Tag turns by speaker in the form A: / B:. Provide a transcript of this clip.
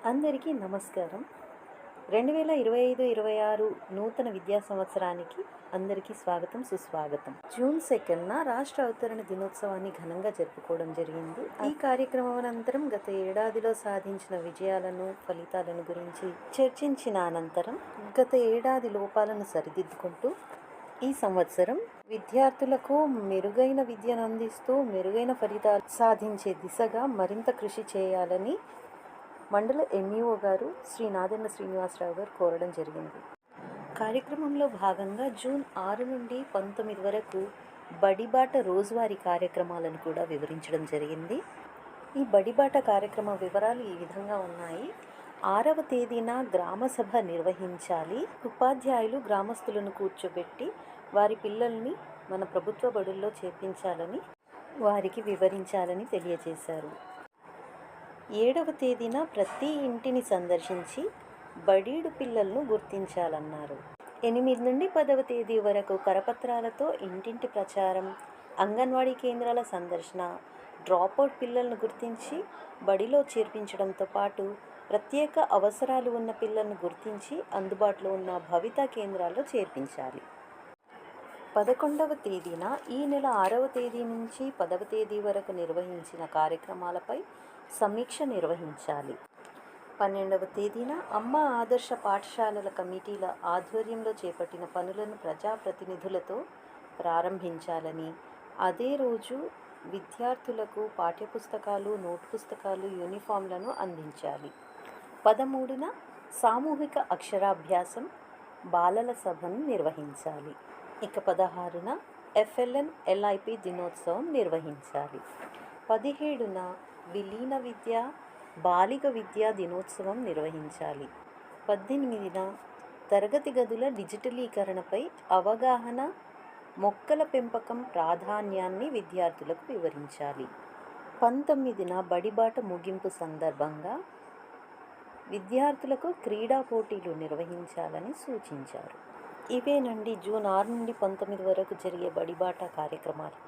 A: అందరికీ నమస్కారం. 2025-26 నూతన విద్యా సంవత్సరానికి అందరికీ స్వాగతం, సుస్వాగతం. జూన్ 2న రాష్ట్ర అవతరణ దినోత్సవాన్ని ఘనంగా జరుపుకోవడం జరిగింది. ఈ కార్యక్రమం అనంతరం గత ఏడాదిలో సాధించిన విజయాలను, ఫలితాలను గురించి చర్చించిన అనంతరం గత ఏడాది లోపాలను సరిదిద్దుకుంటూ ఈ సంవత్సరం విద్యార్థులకు మెరుగైన విద్యను అందిస్తూ మెరుగైన ఫలితాలు సాధించే దిశగా మరింత కృషి చేయాలని మండల ఎంఈఓ గారు శ్రీ నాదెండ్ల శ్రీనివాసరావు గారు కోరడం జరిగింది. కార్యక్రమంలో భాగంగా జూన్ 6 నుండి 19 వరకు బడిబాట రోజువారీ కార్యక్రమాలను కూడా వివరించడం జరిగింది. ఈ బడిబాట కార్యక్రమ వివరాలు ఈ విధంగా ఉన్నాయి. 6వ తేదీన గ్రామ సభ నిర్వహించాలి. ఉపాధ్యాయులు గ్రామస్తులను కూర్చోబెట్టి వారి పిల్లల్ని మన ప్రభుత్వ బడుల్లో చేర్పించాలని వారికి వివరించాలని తెలియజేశారు. 7వ తేదీన ప్రతి ఇంటిని సందర్శించి బడీడు పిల్లలను గుర్తించాలన్నారు. 8 నుండి 10వ తేదీ వరకు కరపత్రాలతో ఇంటింటి ప్రచారం, అంగన్వాడీ కేంద్రాల సందర్శన, డ్రాపౌట్ పిల్లలను గుర్తించి బడిలో చేర్పించడంతో పాటు ప్రత్యేక అవసరాలు ఉన్న పిల్లలను గుర్తించి అందుబాటులో ఉన్న భవితా కేంద్రాల్లో చేర్పించాలి. 11వ తేదీన ఈ నెల 6వ తేదీ నుంచి 10వ తేదీ వరకు నిర్వహించిన కార్యక్రమాలపై సమీక్ష నిర్వహించాలి. 12వ తేదీన అమ్మ ఆదర్శ పాఠశాలల కమిటీల ఆధ్వర్యంలో చేపట్టిన పనులను ప్రజాప్రతినిధులతో ప్రారంభించాలని, అదే రోజు విద్యార్థులకు పాఠ్యపుస్తకాలు, నోట్ పుస్తకాలు, యూనిఫామ్లను అందించాలి. 13న సామూహిక అక్షరాభ్యాసం, బాలల సభను నిర్వహించాలి. ఇక 16న FLN LIP దినోత్సవం నిర్వహించాలి. 17న విలీన విద్య, బాలిక విద్యా దినోత్సవం నిర్వహించాలి. 18న తరగతి గదుల డిజిటలీకరణపై అవగాహన, మొక్కల పెంపకం ప్రాధాన్యాన్ని విద్యార్థులకు వివరించాలి. 19న బడిబాట ముగింపు సందర్భంగా విద్యార్థులకు క్రీడా పోటీలు నిర్వహించాలని సూచించారు. ఇవేనండి జూన్ 6 నుండి 19 వరకు జరిగే బడిబాట కార్యక్రమాలు.